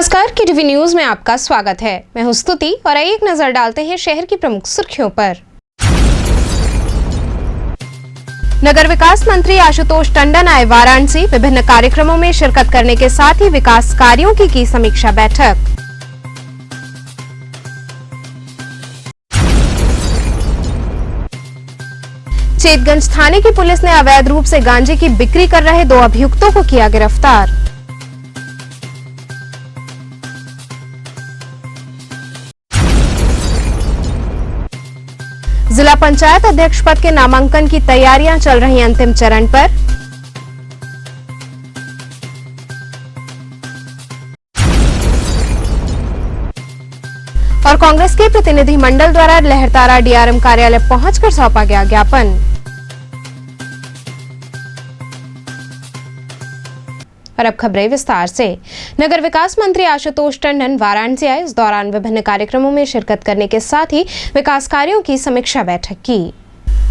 नमस्कार, KTV news में आपका स्वागत है। मैं हूं स्तुति और आइए एक नजर डालते हैं शहर की प्रमुख सुर्खियों पर। नगर विकास मंत्री आशुतोष टंडन आए वाराणसी। विभिन्न कार्यक्रमों में शिरकत करने के साथ ही विकास कार्यों की समीक्षा बैठक। चेतगंज थाने की पुलिस ने अवैध रूप से गांजे की बिक्री कर रहे 2 अभियुक्तों को किया गिरफ्तार। जिला पंचायत अध्यक्ष पद के नामांकन की तैयारियां चल रही अंतिम चरण पर। और कांग्रेस के प्रतिनिधि मंडल द्वारा लहरतारा डीआरएम कार्यालय पहुंचकर सौंपा गया ज्ञापन। और अब खबरें विस्तार से। नगर विकास मंत्री आशुतोष टंडन वाराणसी आए। इस दौरान विभिन्न कार्यक्रमों में शिरकत करने के साथ ही विकास कार्यों की समीक्षा बैठक की।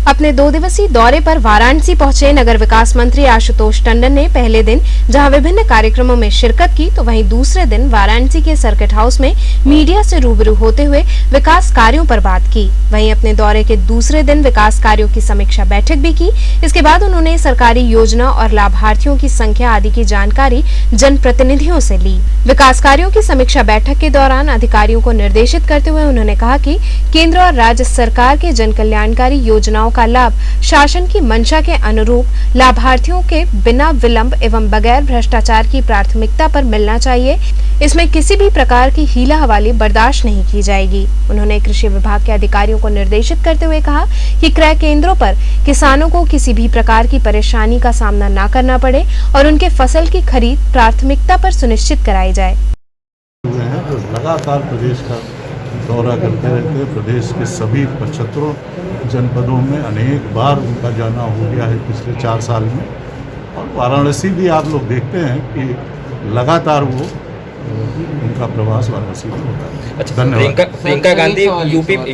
अपने 2 दिवसीय दौरे पर वाराणसी पहुंचे नगर विकास मंत्री आशुतोष टंडन ने पहले दिन जहां विभिन्न कार्यक्रमों में शिरकत की, तो वहीं दूसरे दिन वाराणसी के सर्किट हाउस में मीडिया से रूबरू होते हुए विकास कार्यों पर बात की। वहीं अपने दौरे के दूसरे दिन विकास कार्यों की समीक्षा बैठक भी की। इसके बाद उन्होंने सरकारी योजना और लाभार्थियों की संख्या आदि की जानकारी जनप्रतिनिधियों से ली। विकास कार्यों की समीक्षा बैठक के दौरान अधिकारियों को निर्देशित करते हुए उन्होंने कहा कि केंद्र और राज्य सरकार के जन कल्याणकारी योजनाओं का लाभ शासन की मंशा के अनुरूप लाभार्थियों के बिना विलंब एवं बगैर भ्रष्टाचार की प्राथमिकता पर मिलना चाहिए। इसमें किसी भी प्रकार की हीला हवाली बर्दाश्त नहीं की जाएगी। उन्होंने कृषि विभाग के अधिकारियों को निर्देशित करते हुए कहा कि क्रय केंद्रों पर किसानों को किसी भी प्रकार की परेशानी का सामना न करना पड़े और उनके फसल की खरीद प्राथमिकता पर सुनिश्चित कराई जाए। लगातार प्रदेश का दौरा करते रहते हैं। प्रदेश के सभी 75 जनपदों में अनेक बार उनका जाना हो गया है पिछले 4 साल में। और वाराणसी भी आप लोग देखते हैं कि लगातार वो उनका प्रवास वाराणसी में होता है। अच्छा, प्रियंका गांधी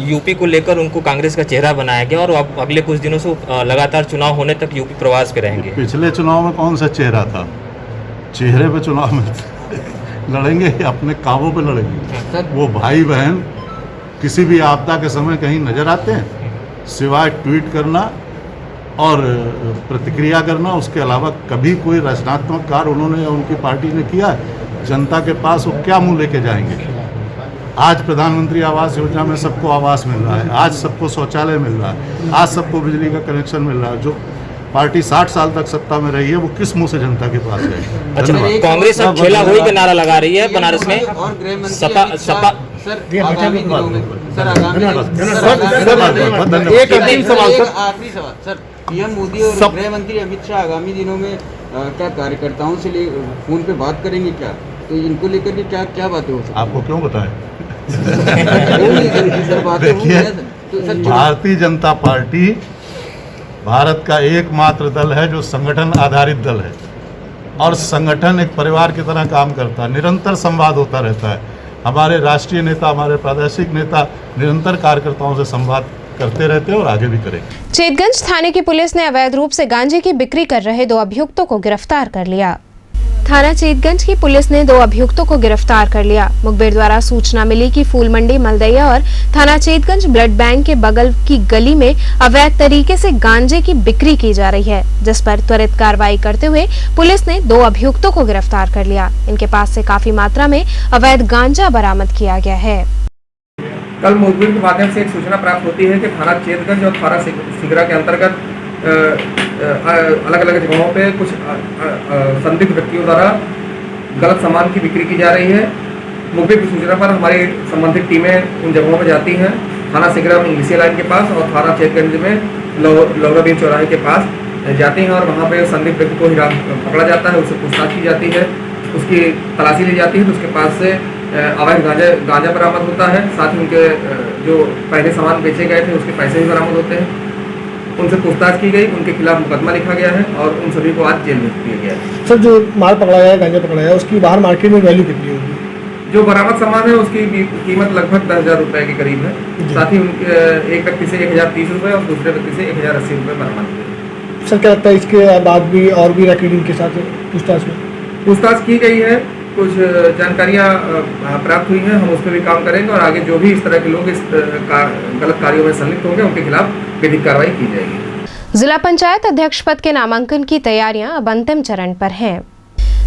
यूपी को लेकर उनको कांग्रेस का चेहरा बनाया गया और अब अगले कुछ दिनों से लगातार चुनाव होने तक यूपी प्रवास पे रहेंगे। पिछले चुनाव में कौन सा चेहरा था? चेहरे पे चुनाव में लड़ेंगे, अपने कामों पे लड़ेंगे। वो भाई बहन किसी भी आपदा के समय कहीं नजर आते हैं? सिवाय ट्वीट करना और प्रतिक्रिया करना, उसके अलावा कभी कोई रचनात्मक कार्य उन्होंने या उनकी पार्टी ने किया है? जनता के पास वो क्या मुंह लेके जाएंगे? आज प्रधानमंत्री आवास योजना में सबको आवास मिल रहा है, आज सबको शौचालय मिल रहा है, आज सबको बिजली का कनेक्शन मिल रहा है। जो पार्टी 60 साल तक सत्ता में रही है वो किस मुंह से जनता के पास गई? अच्छा, कांग्रेस अब खेला हुई का नारा लगा रही है बनारस में। सपा आखिरी सवाल सर, पीएम मोदी और गृह मंत्री अमित शाह आगामी दिनों में क्या कार्यकर्ताओं से फोन पे बात करेंगे क्या? तो इनको लेकर के क्या बातें हो सकती? आपको क्यों बताएं? देखिए, भारतीय जनता पार्टी भारत का एकमात्र दल है जो संगठन आधारित दल है और संगठन एक परिवार की तरह काम करता है। निरंतर संवाद होता रहता है। हमारे राष्ट्रीय नेता, हमारे प्रादेशिक नेता निरंतर कार्यकर्ताओं से संवाद करते रहते हैं और आगे भी करेंगे। चेतगंज थाने की पुलिस ने अवैध रूप से गांजे की बिक्री कर रहे 2 अभियुक्तों को गिरफ्तार कर लिया। थाना चेतगंज की पुलिस ने 2 अभियुक्तों को गिरफ्तार कर लिया। मुखबिर द्वारा सूचना मिली कि फूल मंडी मलदैया और थाना चेतगंज ब्लड बैंक के बगल की गली में अवैध तरीके से गांजे की बिक्री की जा रही है, जिस पर त्वरित कार्रवाई करते हुए पुलिस ने 2 अभियुक्तों को गिरफ्तार कर लिया। इनके पास से काफी मात्रा में अवैध गांजा बरामद किया गया है। कल मुखबिर के माध्यम से एक सूचना प्राप्त होती है कि थाना चेतगंज और थाना सिगरा के अंतर्गत अलग अलग जगहों पे कुछ संदिग्ध व्यक्तियों द्वारा गलत सामान की बिक्री की जा रही है। मुखबिर की सूचना पर हमारी संबंधित टीमें उन जगहों पर जाती हैं। थाना सिगरा में इंग्लिसिया लाइन के पास और थाना चेतगंज में लौराबीर चौराहे के पास जाती हैं और वहाँ पे संदिग्ध व्यक्ति को पकड़ा जाता है, उससे पूछताछ की जाती है, उसकी तलाशी ली जाती है। तो उसके पास से अवैध गांजा बरामद होता है। साथ ही उनके जो पहले सामान बेचे गए थे उसके पैसे भी बरामद होते हैं। उनसे पूछताछ की गई, उनके खिलाफ मुकदमा लिखा गया है और उन सभी को आज जेल में दिया गया है। सर, जो माल पकड़ा गया है, गांजा पकड़ा गया है, उसकी बाहर मार्केट में वैल्यू कितनी होगी? जो बरामद सामान है उसकी कीमत लगभग 10,000 रुपये के करीब है। साथ ही उनके एक व्यक्ति से 1,030 रुपये और दूसरे व्यक्ति से 1,080 रुपये बरामद हुए। सर, क्या लगता है इसके बाद भी और भी रैकेट इनके साथ पूछताछ की गई है? कुछ जानकारियाँ प्राप्त हुई हैं, हम उस पर भी काम करेंगे और आगे जो भी इस तरह के लोग इस गलत कार्यों में संलिप्त होंगे उनके खिलाफ विधिक कार्रवाई की जाएगी। जिला पंचायत अध्यक्ष पद के नामांकन की तैयारियां अब अंतिम चरण पर हैं।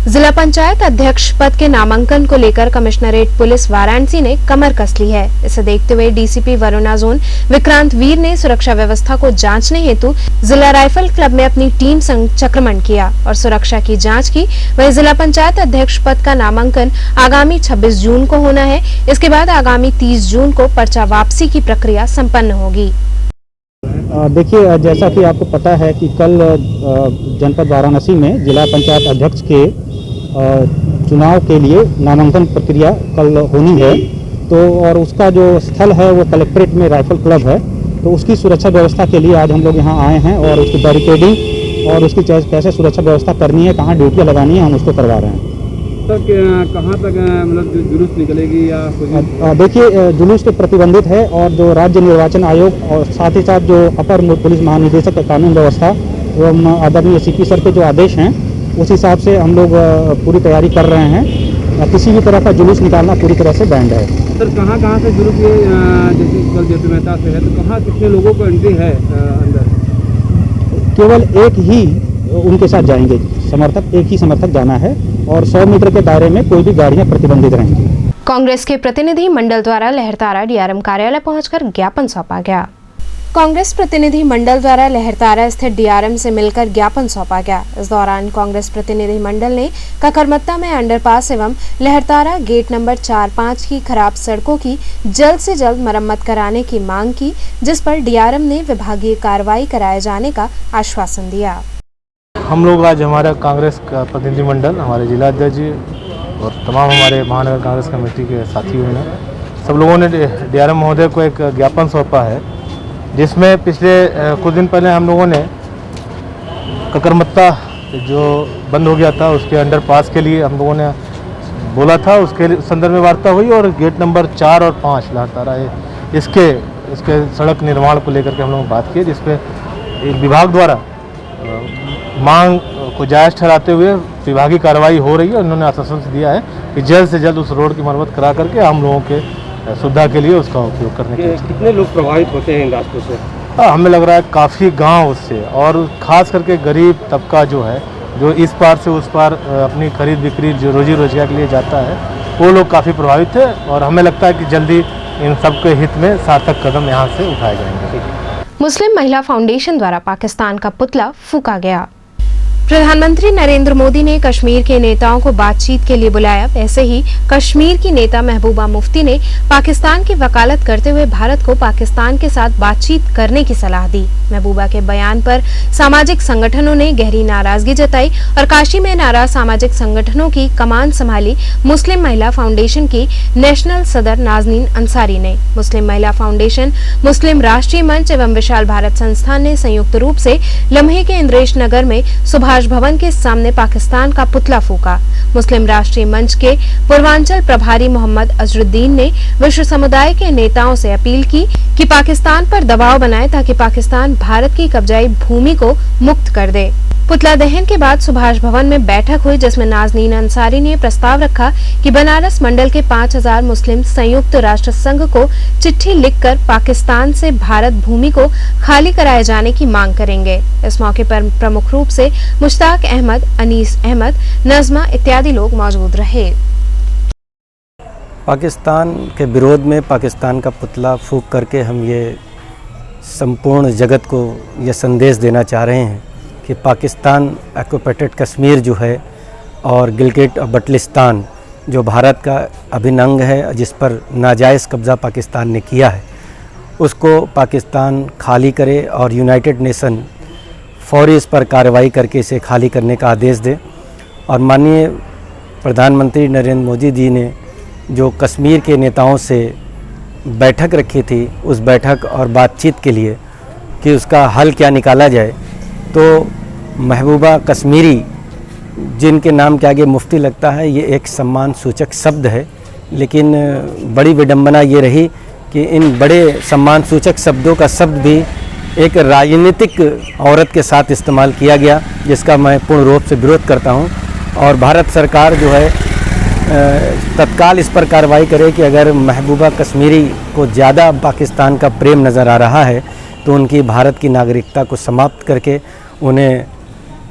जिला पंचायत अध्यक्ष पद के नामांकन को लेकर कमिश्नरेट पुलिस वाराणसी ने कमर कस ली है। इसे देखते हुए डीसीपी वरुणा जोन विक्रांत वीर ने सुरक्षा व्यवस्था को जांचने हेतु जिला राइफल क्लब में अपनी टीम संग चक्रमण किया और सुरक्षा की जांच की। वहीं जिला पंचायत अध्यक्ष पद का नामांकन आगामी 26 जून को होना है। इसके बाद आगामी 30 जून को पर्चा वापसी की प्रक्रिया संपन्न होगी। देखिए, जैसा कि आपको पता है कि कल जनपद वाराणसी में जिला पंचायत अध्यक्ष के चुनाव के लिए नामांकन प्रक्रिया कल होनी है, तो और उसका जो स्थल है वो कलेक्ट्रेट में राइफल क्लब है, तो उसकी सुरक्षा व्यवस्था के लिए आज हम लोग यहाँ आए हैं और उसकी बैरिकेडिंग और उसकी कैसे सुरक्षा व्यवस्था करनी है, कहाँ ड्यूटियाँ लगानी है, हम उसको करवा रहे हैं। तक कहाँ तक मतलब जुलूस निकलेगी या देखिए, जुलूस तो प्रतिबंधित है और जो राज्य निर्वाचन आयोग और साथ ही साथ जो अपर पुलिस महानिदेशक कानून व्यवस्था एवं आदरणीय सीपी सर के जो आदेश हैं उस हिसाब से हम लोग पूरी तैयारी कर रहे हैं। किसी भी तरह का जुलूस निकालना पूरी तरह से बैंड है। सर, कहाँ से जुलूस ये जैसे कल जेपी मेहता से है, तो कहाँ कितने लोगों को एंट्री है अंदर? केवल एक ही उनके साथ जाएंगे समर्थक, एक ही समर्थक जाना है और 100 मीटर के दायरे में कोई भी गाड़ियां प्रतिबंधित रहेंगी। कांग्रेस के प्रतिनिधि मंडल द्वारा लहरतारा डीआरएम कार्यालय पहुंचकर ज्ञापन सौंपा गया। कांग्रेस प्रतिनिधि मंडल द्वारा लहरतारा स्थित डीआरएम से मिलकर ज्ञापन सौंपा गया। इस दौरान कांग्रेस प्रतिनिधि मंडल ने ककरमत्ता में अंडरपास एवं लहरतारा गेट नंबर 4-5 की खराब सड़कों की जल्द से जल्द मरम्मत कराने की मांग की, जिस पर डीआरएम ने विभागीय कार्रवाई कराए जाने का आश्वासन दिया। हम लोग आज हमारा कांग्रेस का प्रतिनिधिमंडल, हमारे जिला अध्यक्ष जी और तमाम हमारे महानगर कांग्रेस कमेटी के साथियों ने सब लोगों ने डीआरएम महोदय को एक ज्ञापन सौंपा है, जिसमें पिछले कुछ दिन पहले हम लोगों ने ककरमत्ता जो बंद हो गया था उसके अंडरपास के लिए हम लोगों ने बोला था, उसके संदर्भ में वार्ता हुई और गेट नंबर 4 और 5 लहरतारा इसके सड़क निर्माण को लेकर के हम लोग बात की, जिसपे एक विभाग द्वारा मांग को जायज़ ठहराते हुए विभागीय कार्रवाई हो रही है। उन्होंने आश्वासन दिया है कि जल्द से जल्द उस रोड की मरम्मत करा करके हम लोगों के सुविधा के लिए उसका उपयोग करने के लिए। कितने लोग प्रभावित होते हैं इन रास्तों से? हमें लग रहा है काफ़ी गांव उससे, और ख़ास करके गरीब तबका जो है, जो इस पार से उस पार अपनी खरीद बिक्री जो रोजी रोजगार के लिए जाता है, वो लोग काफ़ी प्रभावित है और हमें लगता है कि जल्दी इन सबके हित में सार्थक कदम यहाँ से उठाए जाएंगे। मुस्लिम महिला फाउंडेशन द्वारा पाकिस्तान का पुतला फूंका गया। प्रधानमंत्री नरेंद्र मोदी ने कश्मीर के नेताओं को बातचीत के लिए बुलाया। वैसे ही कश्मीर की नेता महबूबा मुफ्ती ने पाकिस्तान की वकालत करते हुए भारत को पाकिस्तान के साथ बातचीत करने की सलाह दी। महबूबा के बयान पर सामाजिक संगठनों ने गहरी नाराजगी जताई और काशी में नाराज सामाजिक संगठनों की कमान संभाली मुस्लिम महिला फाउंडेशन की नेशनल सदर नाजनीन अंसारी ने। मुस्लिम महिला फाउंडेशन, मुस्लिम राष्ट्रीय मंच एवं विशाल भारत संस्थान ने संयुक्त रूप से लम्हे के इंद्रेश नगर में सुभाष भवन के सामने पाकिस्तान का पुतला फूंका। मुस्लिम राष्ट्रीय मंच के पूर्वांचल प्रभारी मोहम्मद अजरुद्दीन ने विश्व समुदाय के नेताओं से अपील की कि पाकिस्तान पर दबाव बनाए ताकि पाकिस्तान भारत की कब्जाई भूमि को मुक्त कर दे। पुतला दहन के बाद सुभाष भवन में बैठक हुई, जिसमें नाजनीन अंसारी ने प्रस्ताव रखा कि बनारस मंडल के 5000 मुस्लिम संयुक्त राष्ट्र संघ को चिट्ठी लिखकर पाकिस्तान से भारत भूमि को खाली कराए जाने की मांग करेंगे। इस मौके पर प्रमुख रूप से मुश्ताक अहमद, अनीस अहमद, नजमा इत्यादि लोग मौजूद रहे। पाकिस्तान के विरोध में पाकिस्तान का पुतला फूंक करके हम ये संपूर्ण जगत को ये संदेश देना चाह रहे हैं कि पाकिस्तान ऑक्युपेटेड कश्मीर जो है और गिलगिट और बल्टिस्तान जो भारत का अभिन्न अंग है, जिस पर नाजायज़ कब्ज़ा पाकिस्तान ने किया है, उसको पाकिस्तान खाली करे और यूनाइटेड नेशन फौरी इस पर कार्रवाई करके इसे खाली करने का आदेश दे। और माननीय प्रधानमंत्री नरेंद्र मोदी जी ने जो कश्मीर के नेताओं से बैठक रखी थी, उस बैठक और बातचीत के लिए कि उसका हल क्या निकाला जाए, तो महबूबा कश्मीरी जिनके नाम के आगे मुफ्ती लगता है, ये एक सम्मान सूचक शब्द है, लेकिन बड़ी विडंबना ये रही कि इन बड़े सम्मान सूचक शब्दों का शब्द भी एक राजनीतिक औरत के साथ इस्तेमाल किया गया, जिसका मैं पूर्ण रूप से विरोध करता हूं। और भारत सरकार जो है तत्काल इस पर कार्रवाई करे कि अगर महबूबा कश्मीरी को ज़्यादा पाकिस्तान का प्रेम नज़र आ रहा है तो उनकी भारत की नागरिकता को समाप्त करके उन्हें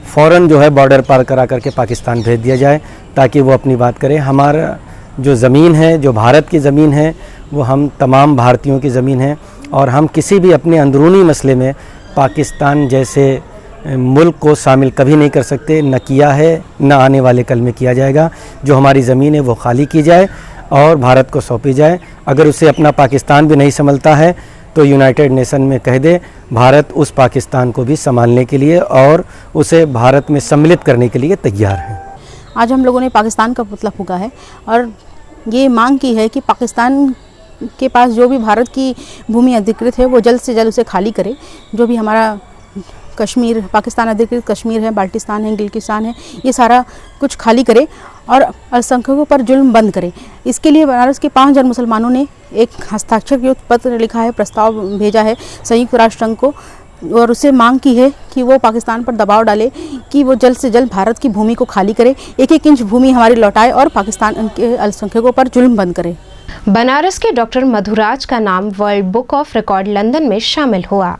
फ़ौरन जो है बॉर्डर पार करा करके पाकिस्तान भेज दिया जाए ताकि वो अपनी बात करें। हमारा जो ज़मीन है, जो भारत की ज़मीन है, वो हम तमाम भारतीयों की ज़मीन है और हम किसी भी अपने अंदरूनी मसले में पाकिस्तान जैसे मुल्क को शामिल कभी नहीं कर सकते, न किया है न आने वाले कल में किया जाएगा। जो हमारी ज़मीन है वो खाली की जाए और भारत को सौंपी जाए। अगर उसे अपना पाकिस्तान भी नहीं समझता है तो यूनाइटेड नेशन में कह दे, भारत उस पाकिस्तान को भी संभालने के लिए और उसे भारत में सम्मिलित करने के लिए तैयार है। आज हम लोगों ने पाकिस्तान का पुतला फूंका है और ये मांग की है कि पाकिस्तान के पास जो भी भारत की भूमि अधिकृत है वो जल्द से जल्द उसे खाली करे। जो भी हमारा कश्मीर, पाकिस्तान अधिकृत कश्मीर है, बाल्टिस्तान है, गिलगिस्तान है, ये सारा कुछ खाली करे और अल्पसंख्यकों पर जुल्म बंद करे। इसके लिए बनारस के 5000 मुसलमानों ने एक हस्ताक्षर युक्त पत्र लिखा है, प्रस्ताव भेजा है संयुक्त राष्ट्र संघ को और उससे मांग की है कि वो पाकिस्तान पर दबाव डाले कि वो जल्द से जल्द भारत की भूमि को खाली करे, 1-1 इंच भूमि हमारी लौटाए और पाकिस्तान के अल्पसंख्यकों पर जुल्म बंद करे। बनारस के डॉक्टर मधुराज का नाम world book of record London में शामिल हुआ।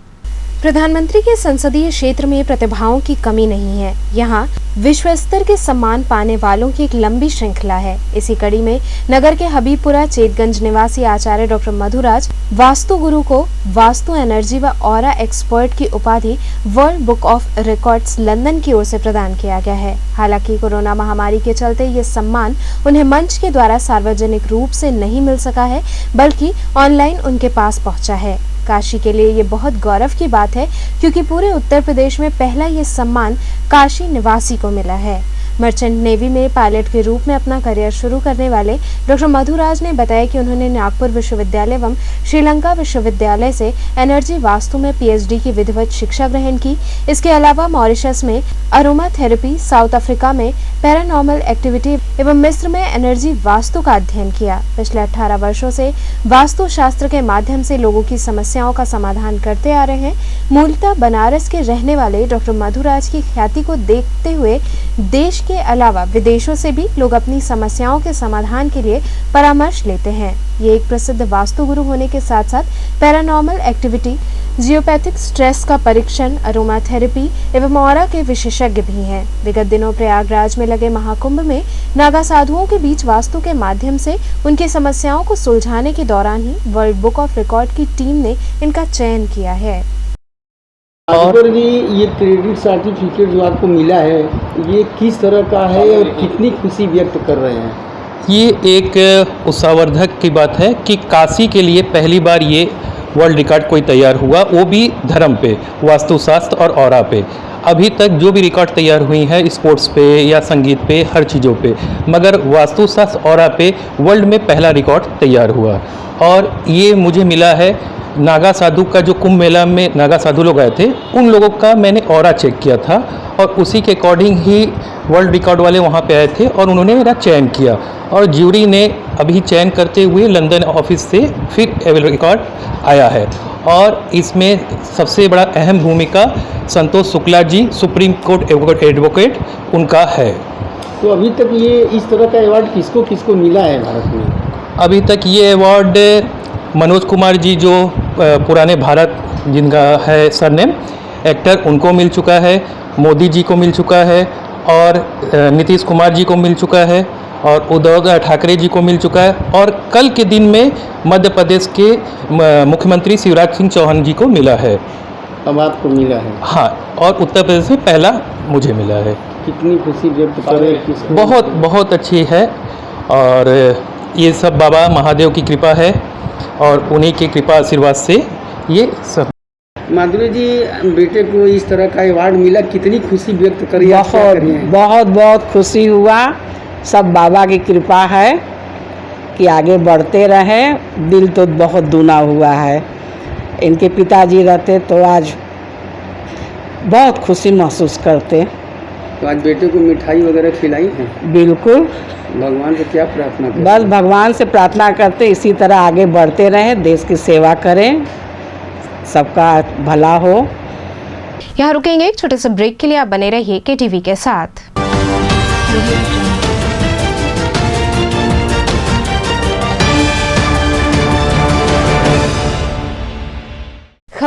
प्रधानमंत्री के संसदीय क्षेत्र में प्रतिभाओं की कमी नहीं है। यहाँ विश्व स्तर के सम्मान पाने वालों की एक लंबी श्रृंखला है। इसी कड़ी में नगर के हबीबपुरा चेतगंज निवासी आचार्य डॉक्टर मधुराज वास्तु गुरु को वास्तु एनर्जी व ऑरा एक्सपर्ट की उपाधि world book of records London की ओर से प्रदान किया गया है। हालांकि कोरोना महामारी के चलते ये सम्मान उन्हें मंच के द्वारा सार्वजनिक रूप से नहीं मिल सका है, बल्कि ऑनलाइन उनके पास पहुंचा है। काशी के लिए ये बहुत गौरव की बात है क्योंकि पूरे उत्तर प्रदेश में पहला ये सम्मान काशी निवासी को मिला है। मर्चेंट नेवी में पायलट के रूप में अपना करियर शुरू करने वाले डॉक्टर मधुराज ने बताया कि उन्होंने नागपुर विश्वविद्यालय एवं श्रीलंका विश्वविद्यालय से एनर्जी वास्तु में पीएचडी की विधिवत शिक्षा ग्रहण की। इसके अलावा मॉरिशस में अरोमा थेरेपी, साउथ अफ्रीका में पैरानॉर्मल एक्टिविटी एवं मिस्र में एनर्जी वास्तु का अध्ययन किया। पिछले 18 वर्षों से वास्तु शास्त्र के माध्यम से लोगों की समस्याओं का समाधान करते आ रहे हैं। मूलतः बनारस के रहने वाले डॉक्टर मधुराज की ख्याति को देखते हुए देश के अलावा विदेशों से भी लोग अपनी समस्याओं के समाधान के लिए परामर्श लेते हैं। ये एक प्रसिद्ध वास्तु गुरु होने के साथ साथ पैरानॉर्मल एक्टिविटी, जियोपैथिक स्ट्रेस का परीक्षण, अरोमा थेरेपी एवं ऑरा के विशेषज्ञ भी हैं। विगत दिनों प्रयागराज में लगे महाकुंभ में नागा साधुओं के बीच वास्तु के माध्यम से उनकी समस्याओं को सुलझाने के दौरान ही वर्ल्ड बुक ऑफ रिकॉर्ड की टीम ने इनका चयन किया है। और ये क्रेडिट सर्टिफिकेट जो आपको मिला है, ये किस तरह का है और कितनी खुशी व्यक्त कर रहे हैं? ये एक उत्साहवर्धक की बात है कि काशी के लिए पहली बार ये वर्ल्ड रिकॉर्ड कोई तैयार हुआ, वो भी धर्म पे, वास्तुशास्त्र और ऑरा पे। अभी तक जो भी रिकॉर्ड तैयार हुई है स्पोर्ट्स पे या संगीत पे, हर चीज़ों पे, मगर वास्तुशास्त्र ऑरा पे वर्ल्ड में पहला रिकॉर्ड तैयार हुआ। और ये मुझे मिला है नागा साधु का, जो कुंभ मेला में नागा साधु लोग आए थे, उन लोगों का मैंने ऑरा चेक किया था और उसी के अकॉर्डिंग ही वर्ल्ड रिकॉर्ड वाले वहाँ पे आए थे और उन्होंने मेरा चयन किया और ज्यूरी ने अभी चयन करते हुए लंदन ऑफिस से फिर रिकॉर्ड आया है। और इसमें सबसे बड़ा अहम भूमिका संतोष Shukla ji, supreme court advocate, उनका है। तो अभी तक ये इस तरह का अवार्ड किसको किसको मिला है भारत में? अभी तक ये अवार्ड मनोज कुमार जी, जो पुराने भारत जिनका है सरनेम एक्टर, उनको मिल चुका है, मोदी जी को मिल चुका है और नीतीश कुमार जी को मिल चुका है और उद्धव ठाकरे जी को मिल चुका है और कल के दिन में मध्य प्रदेश के मुख्यमंत्री शिवराज सिंह चौहान जी को मिला है। अब आपको मिला है? हाँ, और उत्तर प्रदेश में पहला मुझे मिला है। कितनी खुशी व्यक्त करें? बहुत बहुत अच्छी है और ये सब बाबा महादेव की कृपा है और उन्हीं की कृपा आशीर्वाद से ये सब। माधुरी जी, बेटे को इस तरह का अवार्ड मिला, कितनी खुशी व्यक्त करी? बहुत बहुत खुशी हुआ। सब बाबा की कृपा है कि आगे बढ़ते रहे। दिल तो बहुत दूना हुआ है। इनके पिताजी रहते तो आज बहुत खुशी महसूस करते। तो आज बेटे को मिठाई वगैरह खिलाई है? बिल्कुल। भगवान से क्या प्रार्थना करते? बस भगवान से प्रार्थना करते इसी तरह आगे बढ़ते रहें, देश की सेवा करें, सबका भला हो। यहाँ रुकेंगे एक छोटे से ब्रेक के लिए। आप बने रहिए KTV के साथ।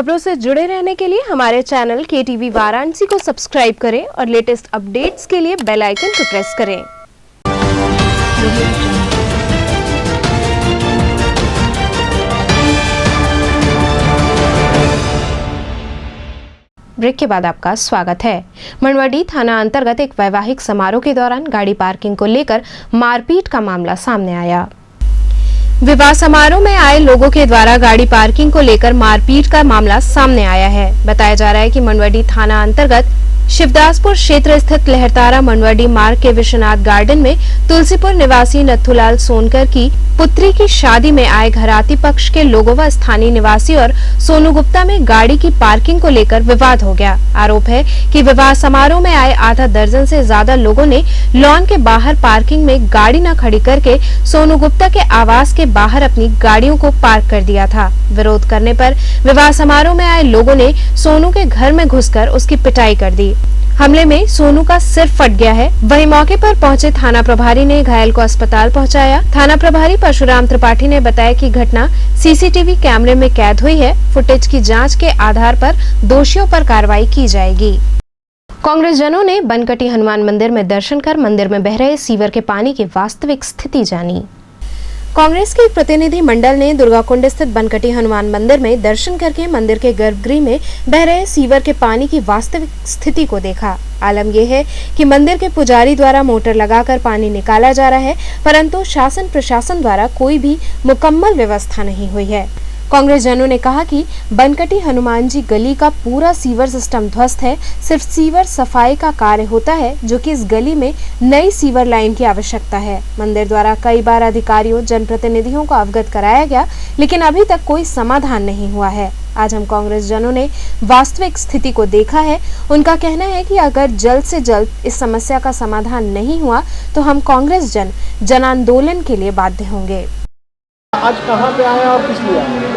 खबरों से जुड़े रहने के लिए हमारे चैनल KTV वाराणसी को सब्सक्राइब करें और लेटेस्ट अपडेट्स के लिए बेल आइकन को प्रेस करें। ब्रेक के बाद आपका स्वागत है। मंडवाडीह थाना अंतर्गत एक वैवाहिक समारोह के दौरान गाड़ी पार्किंग को लेकर मारपीट का मामला सामने आया। विवाह समारोह में आए लोगों के द्वारा गाड़ी पार्किंग को लेकर मारपीट का मामला सामने आया है। बताया जा रहा है कि मंडवाडीह थाना अंतर्गत शिवदासपुर क्षेत्र स्थित लहरतारा मंडवाडीह मार्ग के विश्वनाथ गार्डन में तुलसीपुर निवासी नथुलाल सोनकर की पुत्री की शादी में आए घराती पक्ष के लोगों व स्थानीय निवासी और सोनू गुप्ता में गाड़ी की पार्किंग को लेकर विवाद हो गया। आरोप है कि विवाह समारोह में आए आधा दर्जन से ज्यादा लोगों ने लॉन के बाहर पार्किंग में गाड़ी न खड़ी करके सोनू गुप्ता के आवास के बाहर अपनी गाड़ियों को पार्क कर दिया था। विरोध करने पर विवाह समारोह में आए लोगों ने सोनू के घर में घुसकर उसकी पिटाई कर दी। हमले में सोनू का सिर फट गया है। वहीं मौके पर पहुंचे थाना प्रभारी ने घायल को अस्पताल पहुंचाया। थाना प्रभारी परशुराम त्रिपाठी ने बताया कि घटना CCTV कैमरे में कैद हुई है। फुटेज की जांच के आधार पर दोषियों पर कार्रवाई की जाएगी। कांग्रेस जनों ने बनकटी हनुमान मंदिर में दर्शन कर मंदिर में बह रहे सीवर के पानी की वास्तविक स्थिति जानी। कांग्रेस के एक प्रतिनिधि मंडल ने दुर्गाकुंड स्थित बनकटी हनुमान मंदिर में दर्शन करके मंदिर के गर्भगृह में बह रहे सीवर के पानी की वास्तविक स्थिति को देखा। आलम यह है कि मंदिर के पुजारी द्वारा मोटर लगाकर पानी निकाला जा रहा है, परंतु शासन प्रशासन द्वारा कोई भी मुकम्मल व्यवस्था नहीं हुई है। कांग्रेस जनों ने कहा कि बनकटी हनुमान जी गली का पूरा सीवर सिस्टम ध्वस्त है। सिर्फ सीवर सफाई का कार्य होता है, जो कि इस गली में नई सीवर लाइन की आवश्यकता है। मंदिर द्वारा कई बार अधिकारियों जनप्रतिनिधियों को अवगत कराया गया, लेकिन अभी तक कोई समाधान नहीं हुआ है। आज हम कांग्रेस जनों ने वास्तविक स्थिति को देखा है। उनका कहना है कि अगर जल्द से जल्द इस समस्या का समाधान नहीं हुआ तो हम कांग्रेस जन आंदोलन के लिए बाध्य होंगे। आज कहाँ पे आए और किस लिए आए?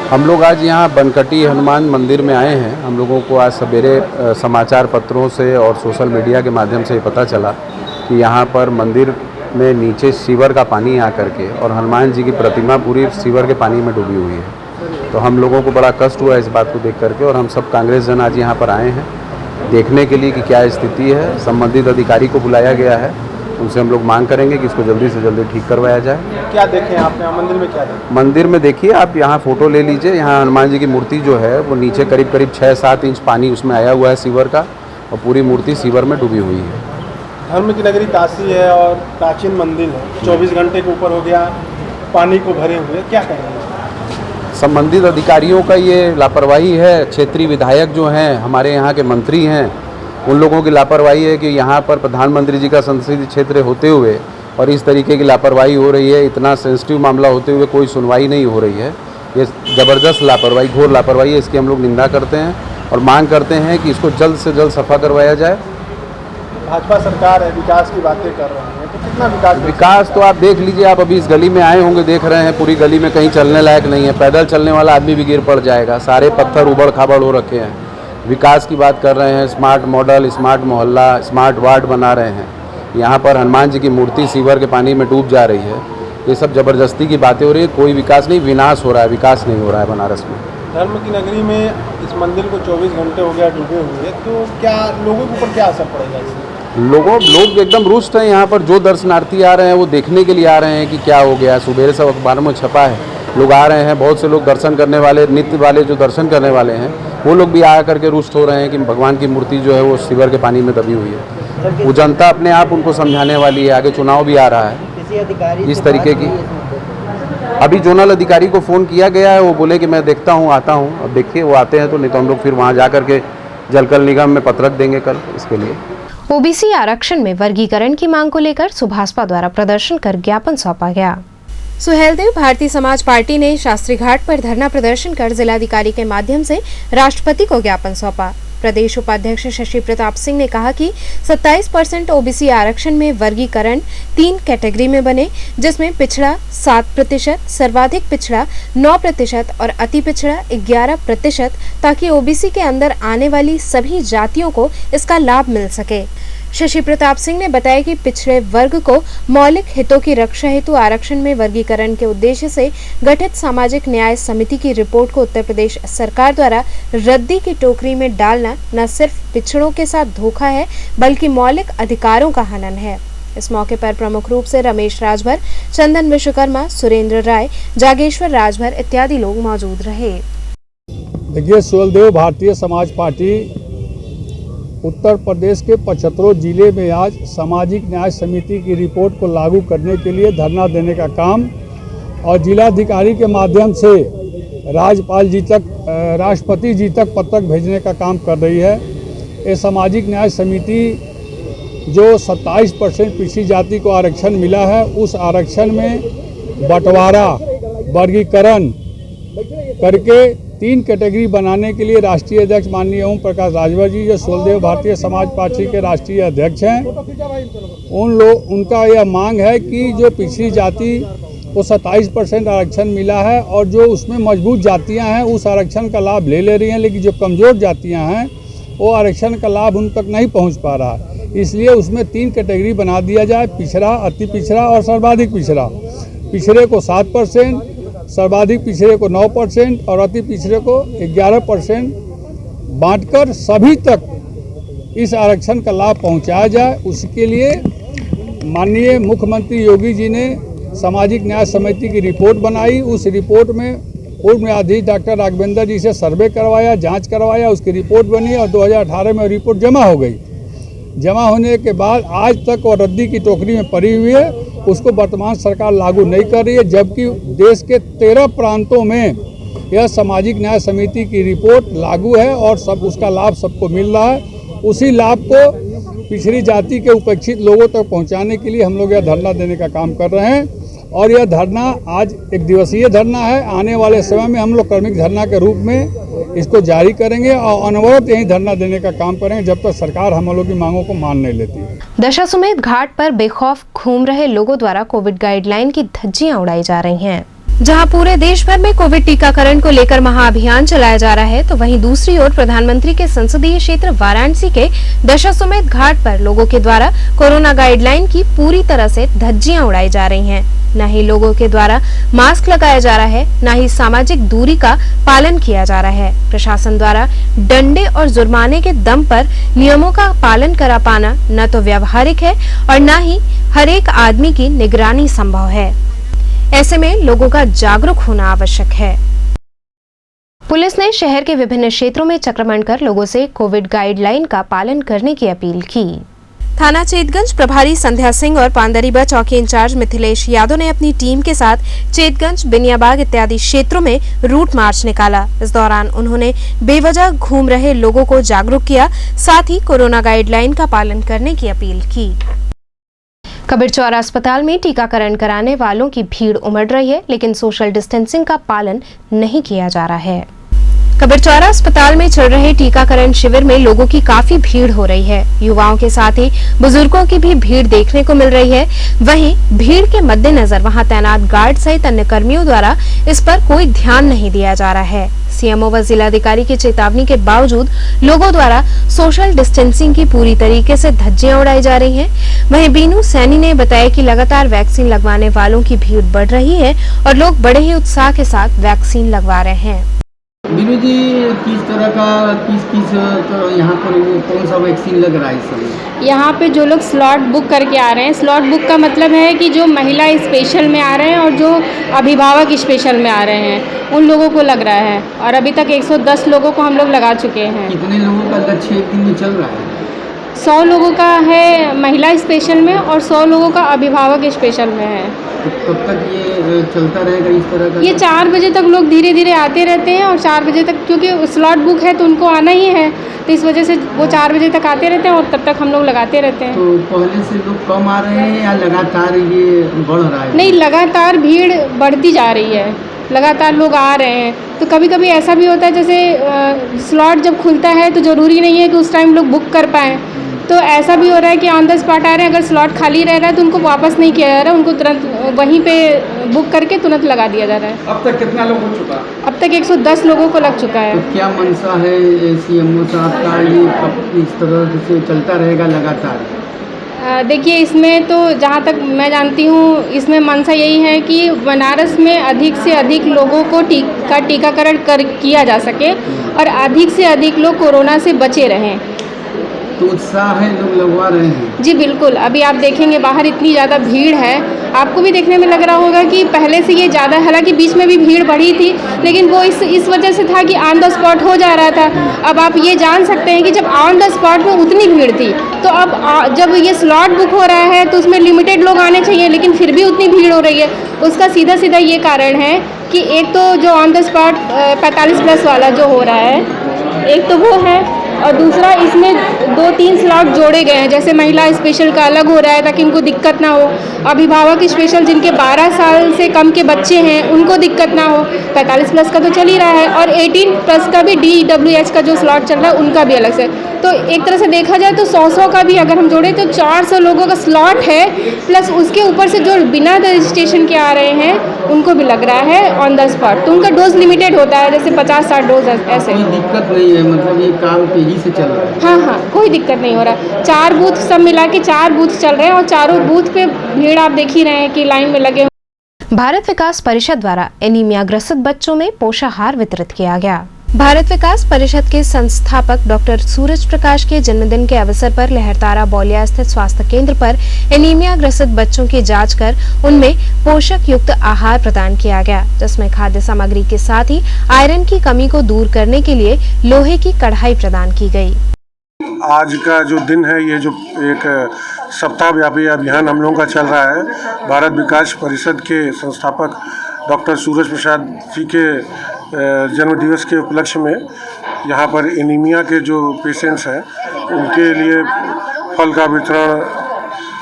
हम लोग आज यहाँ बनकटी हनुमान मंदिर में आए हैं। हम लोगों को आज सवेरे समाचार पत्रों से और सोशल मीडिया के माध्यम से पता चला कि यहाँ पर मंदिर में नीचे सीवर का पानी आ करके और हनुमान जी की प्रतिमा पूरी सीवर के पानी में डूबी हुई है। तो हम लोगों को बड़ा कष्ट हुआ इस बात को देख करके, और हम सब कांग्रेस जन आज यहाँ पर आए हैं देखने के लिए कि क्या स्थिति है। संबंधित अधिकारी को बुलाया गया है, उनसे हम लोग मांग करेंगे कि इसको जल्दी से जल्दी ठीक करवाया जाए। क्या देखें आपने मंदिर में? क्या देखें मंदिर में? देखिए आप यहाँ फोटो ले लीजिए। यहाँ हनुमान जी की मूर्ति जो है वो नीचे करीब 6-7 इंच पानी उसमें आया हुआ है सीवर का, और पूरी मूर्ति सीवर में डूबी हुई है। धर्म की नगरी काशी है और प्राचीन मंदिर है, 24 घंटे के ऊपर हो गया पानी को भरे हुए, क्या कहेंगे? संबंधित अधिकारियों का ये लापरवाही है। क्षेत्रीय विधायक जो हैं, हमारे यहाँ के मंत्री हैं, उन लोगों की लापरवाही है कि यहाँ पर प्रधानमंत्री जी का संसदीय क्षेत्र होते हुए और इस तरीके की लापरवाही हो रही है। इतना सेंसिटिव मामला होते हुए कोई सुनवाई नहीं हो रही है। ये ज़बरदस्त लापरवाही, घोर लापरवाही है। इसकी हम लोग निंदा करते हैं और मांग करते हैं कि इसको जल्द से जल्द सफा करवाया जाए। भाजपा सरकार है, विकास की बातें कर रहे हैं, तो कितना विकास तो आप देख लीजिए। आप अभी इस गली में आए होंगे, देख रहे हैं पूरी गली में कहीं चलने लायक नहीं है। पैदल चलने वाला आदमी भी गिर पड़ जाएगा। सारे पत्थर उबड़ खाबड़ हो रखे हैं। विकास की बात कर रहे हैं, स्मार्ट मॉडल, स्मार्ट मोहल्ला, स्मार्ट वार्ड बना रहे हैं। यहाँ पर हनुमान जी की मूर्ति सीवर के पानी में डूब जा रही है। ये सब ज़बरदस्ती की बातें हो रही है। कोई विकास नहीं, विनाश हो रहा है, विकास नहीं हो रहा है बनारस में। धर्म की नगरी में इस मंदिर को 24 घंटे हो गया डूबे हुए, तो क्या लोगों के ऊपर क्या असर पड़ेगा इससे? लोग एकदम रुष्ट हैं। यहाँ पर जो दर्शनार्थी आ रहे हैं वो देखने के लिए आ रहे हैं कि क्या हो गया। सुबह सब अखबार में छपा है, लोग आ रहे हैं। बहुत से लोग दर्शन करने वाले, नित्य वाले जो दर्शन करने वाले हैं, वो लोग भी आ करके रुष्ट हो रहे हैं कि भगवान की मूर्ति जो है वो सीवर के पानी में दबी हुई है। वो जनता अपने आप उनको समझाने वाली है। आगे चुनाव भी आ रहा है। इस तरीके की अभी जोनल अधिकारी को फ़ोन किया गया है, वो बोले कि मैं देखता हूँ, आता हूँ। अब देखिए वो आते हैं तो, नहीं तो हम लोग फिर वहाँ जा करके जलकल निगम में पत्र रख देंगे कल इसके लिए। ओबीसी आरक्षण में वर्गीकरण की मांग को लेकर सुभाषपा द्वारा प्रदर्शन कर ज्ञापन सौंपा गया। सुहेलदेव भारतीय समाज पार्टी ने शास्त्री घाट पर धरना प्रदर्शन कर जिलाधिकारी के माध्यम से राष्ट्रपति को ज्ञापन सौंपा। प्रदेश उपाध्यक्ष शशि प्रताप सिंह ने कहा कि 27% ओबीसी आरक्षण में वर्गीकरण 3 कैटेगरी में बने, जिसमें पिछड़ा 7%, सर्वाधिक पिछड़ा 9% और अति पिछड़ा 11%, ताकि ओबीसी के अंदर आने वाली सभी जातियों को इसका लाभ मिल सके। शशि प्रताप सिंह ने बताया कि पिछड़े वर्ग को मौलिक हितों की रक्षा हेतु आरक्षण में वर्गीकरण के उद्देश्य से गठित सामाजिक न्याय समिति की रिपोर्ट को उत्तर प्रदेश सरकार द्वारा रद्दी की टोकरी में डालना न सिर्फ पिछड़ों के साथ धोखा है बल्कि मौलिक अधिकारों का हनन है। इस मौके पर प्रमुख रूप से रमेश राजभर, चंदन विश्वकर्मा, सुरेंद्र राय, जागेश्वर राजभर इत्यादि लोग मौजूद रहे। देखिए, सुलदेव भारतीय समाज पार्टी उत्तर प्रदेश के 75 जिले में आज सामाजिक न्याय समिति की रिपोर्ट को लागू करने के लिए धरना देने का काम और जिलाधिकारी के माध्यम से राज्यपाल जी तक, राष्ट्रपति जी तक पत्रक भेजने का काम कर रही है। ये सामाजिक न्याय समिति जो 27% पिछड़ी जाति को आरक्षण मिला है, उस आरक्षण में बंटवारा, वर्गीकरण करके 3 कैटेगरी बनाने के लिए राष्ट्रीय अध्यक्ष माननीय ओम प्रकाश राजभर जी, जो सुलदेव भारतीय समाज पार्टी के राष्ट्रीय अध्यक्ष हैं, उनका यह मांग है कि जो पिछड़ी जाति को 27% आरक्षण मिला है और जो उसमें मजबूत जातियां हैं उस आरक्षण का लाभ ले रही हैं, लेकिन जो कमज़ोर जातियां हैं वो आरक्षण का लाभ उन तक नहीं पहुंच पा रहा है। इसलिए उसमें 3 कैटेगरी बना दिया जाए, पिछड़ा, अति पिछड़ा और सर्वाधिक पिछड़ा। पिछड़े को 7%, सर्वाधिक पिछड़े को 9% और अति पिछड़े को 11% बांटकर सभी तक इस आरक्षण का लाभ पहुंचाया जाए। उसके लिए माननीय मुख्यमंत्री योगी जी ने सामाजिक न्याय समिति की रिपोर्ट बनाई। उस रिपोर्ट में पूर्व न्यायाधीश डॉक्टर राघवेंद्र जी से सर्वे करवाया, जांच करवाया, उसकी रिपोर्ट बनी और 2018 में रिपोर्ट जमा हो गई। जमा होने के बाद आज तक वो रद्दी की टोकरी में पड़ी हुई है, उसको वर्तमान सरकार लागू नहीं कर रही है, जबकि देश के 13 प्रांतों में यह सामाजिक न्याय समिति की रिपोर्ट लागू है और सब उसका लाभ सबको मिल रहा है। उसी लाभ को पिछड़ी जाति के उपेक्षित लोगों तक पहुंचाने के लिए हम लोग यह धरना देने का काम कर रहे हैं और यह धरना आज 1 दिवसीय धरना है। आने वाले समय में हम लोग क्रमिक धरना के रूप में इसको जारी करेंगे और अनवरत यही धरना देने का काम करेंगे जब तक सरकार हम लोग की मांगों को मान नहीं लेती है। दशाश्वमेध घाट पर बेखौफ घूम रहे लोगों द्वारा कोविड गाइडलाइन की धज्जियां उड़ाई जा रही हैं। जहां पूरे देश भर में कोविड टीकाकरण को लेकर महाअभियान चलाया जा रहा है, तो वहीं दूसरी ओर प्रधानमंत्री के संसदीय क्षेत्र वाराणसी के दशाश्वमेध घाट पर लोगों के द्वारा कोरोना गाइडलाइन की पूरी तरह से धज्जियां उड़ाई जा रही हैं। न ही लोगों के द्वारा मास्क लगाया जा रहा है, न ही सामाजिक दूरी का पालन किया जा रहा है। प्रशासन द्वारा डंडे और जुर्माने के दम पर नियमों का पालन करा पाना न तो व्यावहारिक है और न ही हर एक आदमी की निगरानी संभव है। ऐसे में लोगों का जागरूक होना आवश्यक है। पुलिस ने शहर के विभिन्न क्षेत्रों में चक्रमण कर लोगों से कोविड गाइडलाइन का पालन करने की अपील की। थाना चेतगंज प्रभारी संध्या सिंह और पांडरीबा चौकी इंचार्ज मिथिलेश यादव ने अपनी टीम के साथ चेतगंज, बिनियाबाग इत्यादि क्षेत्रों में रूट मार्च निकाला। इस दौरान उन्होंने बेवजह घूम रहे लोगों को जागरूक किया, साथ ही कोरोना गाइडलाइन का पालन करने की अपील की। कबीरचौरा अस्पताल में टीकाकरण कराने वालों की भीड़ उमड़ रही है, लेकिन सोशल डिस्टेंसिंग का पालन नहीं किया जा रहा है। कबीरचौरा अस्पताल में चल रहे टीकाकरण शिविर में लोगों की काफी भीड़ हो रही है। युवाओं के साथ ही बुजुर्गों की भी भीड़ देखने को मिल रही है। वहीं भीड़ के मद्देनजर वहां तैनात गार्ड सहित अन्य कर्मियों द्वारा इस पर कोई ध्यान नहीं दिया जा रहा है। सीएमओ व जिलाधिकारी की चेतावनी के बावजूद लोगों द्वारा सोशल डिस्टेंसिंग की पूरी तरीके से धज्जियां उड़ाई जा रही हैं। वहीं बीनू सैनी ने बताया कि लगातार वैक्सीन लगवाने वालों की भीड़ बढ़ रही है और लोग बड़े ही उत्साह के साथ वैक्सीन लगवा रहे हैं। बीनू जी, किस तरह का यहाँ पर कौन सा वैक्सीन लग रहा है इस समय? यहाँ पे जो लोग स्लॉट बुक करके आ रहे हैं, स्लॉट बुक का मतलब है कि जो महिला स्पेशल में आ रहे हैं और जो अभिभावक स्पेशल में आ रहे हैं, उन लोगों को लग रहा है। और अभी तक 110 लोगों को हम लोग लगा चुके हैं। कितने लोगों का लक्ष्य एक दिन में चल रहा है? 100 लोगों का है महिला स्पेशल में और 100 लोगों का अभिभावक स्पेशल में है। तो कब तक ये चलता रहेगा इस तरह का? ये 4 बजे तक लोग धीरे धीरे आते रहते हैं और 4 बजे तक, क्योंकि स्लॉट बुक है तो उनको आना ही है, तो इस वजह से वो 4 बजे तक आते रहते हैं और तब तक हम लोग लगाते रहते हैं। तो पहले से लोग कम आ रहे हैं या लगातार ये बढ़ रहा है? नहीं, लगातार भीड़ बढ़ती जा रही है, लगातार लोग आ रहे हैं। तो कभी कभी ऐसा भी होता है जैसे स्लॉट जब खुलता है तो ज़रूरी नहीं है कि उस टाइम लोग बुक कर पाएँ, तो ऐसा भी हो रहा है कि ऑन द स्पॉट आ रहे हैं। अगर स्लॉट खाली रह रहा है तो उनको वापस नहीं किया जा रहा है, उनको तुरंत वहीं पे बुक करके तुरंत लगा दिया जा रहा है। अब तक कितना लोग हो चुका? अब तक 110 लोगों को लग चुका है। तो क्या मंशा है सीएमओ साहब का, ये कब इस तरह से चलता रहेगा लगातार? देखिए, इसमें तो जहाँ तक मैं जानती हूँ, इसमें मंशा यही है कि बनारस में अधिक से अधिक लोगों को टीकाकरण किया जा सके और अधिक से अधिक लोग कोरोना से बचे रहें। तो उत्साह है, लोग लगवा रहे हैं। जी बिल्कुल, अभी आप देखेंगे बाहर इतनी ज़्यादा भीड़ है, आपको भी देखने में लग रहा होगा कि पहले से ये ज़्यादा, हालांकि बीच में भी भीड़ बढ़ी थी, लेकिन वो इस वजह से था कि ऑन द स्पॉट हो जा रहा था। अब आप ये जान सकते हैं कि जब ऑन द स्पॉट में उतनी भीड़ थी, तो अब जब ये स्लॉट बुक हो रहा है तो उसमें लिमिटेड लोग आने चाहिए, लेकिन फिर भी उतनी भीड़ हो रही है। उसका सीधा सीधा ये कारण है कि एक तो जो ऑन द स्पॉट 45+ वाला जो हो रहा है, एक तो वो है, और दूसरा इसमें 2-3 स्लॉट जोड़े गए हैं। जैसे महिला स्पेशल का अलग हो रहा है ताकि उनको दिक्कत ना हो, अभिभावक स्पेशल जिनके 12 साल से कम के बच्चे हैं उनको दिक्कत ना हो, 45+ का तो चल ही रहा है, और 18+ का भी DWH का जो स्लॉट चल रहा है उनका भी अलग से। तो एक तरह से देखा जाए तो 100 का भी अगर हम जोड़े तो 400 लोगों का स्लॉट है, प्लस उसके ऊपर से जो बिना रजिस्ट्रेशन के आ रहे हैं उनको भी लग रहा है ऑन द स्पॉट। तो उनका डोज लिमिटेड होता है, जैसे 50-60 डोज ऐसे। कोई दिक्कत नहीं है, मतलब ये काम तेजी से चल रहा है। हाँ, कोई दिक्कत नहीं हो रहा। 4 बूथ सब मिला के 4 बूथ चल रहे हैं, और चारों बूथ पे भीड़ आप देख ही रहे हैं कि लाइन में लगे। भारत विकास परिषद द्वारा एनीमिया ग्रसित बच्चों में पोषाहार वितरित किया गया। भारत विकास परिषद के संस्थापक डॉक्टर सूरज प्रकाश के जन्मदिन के अवसर पर लहरतारा बौलिया स्थित स्वास्थ्य केंद्र पर एनीमिया ग्रसित बच्चों की जांच कर उनमें पोषक युक्त आहार प्रदान किया गया, जिसमें खाद्य सामग्री के साथ ही आयरन की कमी को दूर करने के लिए लोहे की कढ़ाई प्रदान की गई। आज का जो दिन है, ये जो एक सप्ताह व्यापी अभियान हम लोगों का चल रहा है, भारत विकास परिषद के संस्थापक डॉक्टर सूरज प्रसाद जी के जन्म दिवस के उपलक्ष्य में यहाँ पर एनीमिया के जो पेशेंट्स हैं उनके लिए फल का वितरण,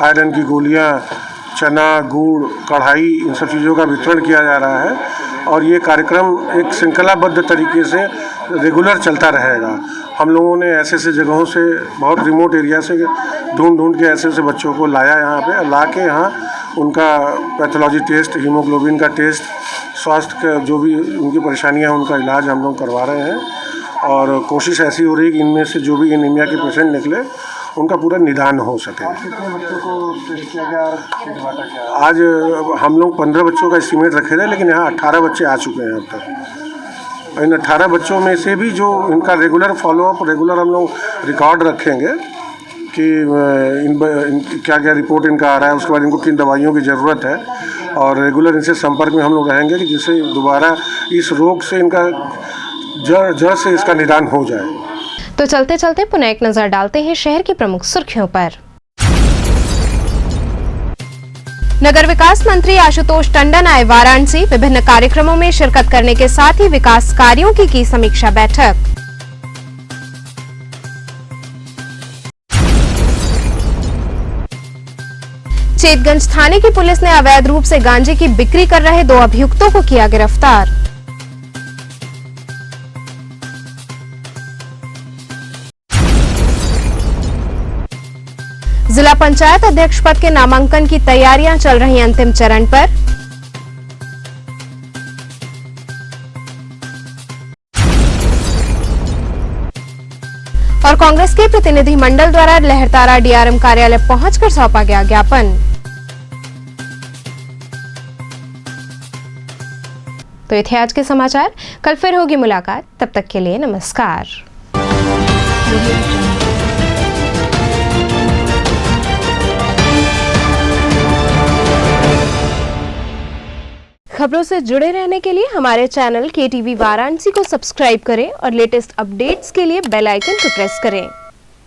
आयरन की गोलियाँ, चना, गुड़, कढ़ाई, इन सब चीज़ों का वितरण किया जा रहा है। और ये कार्यक्रम एक श्रृंखलाबद्ध तरीके से रेगुलर चलता रहेगा। हम लोगों ने ऐसे ऐसे जगहों से, बहुत रिमोट एरिया से ढूंढ के ऐसे ऐसे बच्चों को लाया यहाँ पे, ला के यहाँ उनका पैथोलॉजी टेस्ट, हीमोग्लोबिन का टेस्ट, स्वास्थ्य का जो भी उनकी परेशानियाँ, उनका इलाज हम लोग करवा रहे हैं। और कोशिश ऐसी हो रही है कि इनमें से जो भी एनीमिया के पेशेंट निकले उनका पूरा निदान हो सके। कितने बच्चों को टेस्ट किया गया और बांटा गया? आज हम लोग 15 बच्चों का एस्टीमेट रखे थे, लेकिन यहाँ 18 बच्चे आ चुके हैं अब तक। इन 18 बच्चों में से भी जो इनका रेगुलर फॉलोअप, रेगुलर हम लोग रिकॉर्ड रखेंगे कि क्या क्या रिपोर्ट इनका आ रहा है, उसके बाद इनको किन दवाइयों की ज़रूरत है, और रेगुलर इनसे संपर्क में हम लोग रहेंगे कि जिससे दोबारा इस रोग से इनका जड़ से इसका निदान हो जाए। तो चलते चलते पुनः एक नजर डालते हैं शहर की प्रमुख सुर्खियों पर। नगर विकास मंत्री आशुतोष टंडन आए वाराणसी, विभिन्न कार्यक्रमों में शिरकत करने के साथ ही विकास कार्यों की समीक्षा बैठक। चेतगंज थाने की पुलिस ने अवैध रूप से गांजे की बिक्री कर रहे 2 अभियुक्तों को किया गिरफ्तार। जिला पंचायत अध्यक्ष पद के नामांकन की तैयारियां चल रही अंतिम चरण पर। और कांग्रेस के प्रतिनिधिमंडल द्वारा लहरतारा डीआरएम कार्यालय पहुंचकर सौंपा गया ज्ञापन। तो ये थे आज के समाचार। कल फिर होगी मुलाकात, तब तक के लिए नमस्कार। खबरों से जुड़े रहने के लिए हमारे चैनल KTV वाराणसी को सब्सक्राइब करें और लेटेस्ट अपडेट्स के लिए बेल आइकन को प्रेस करें।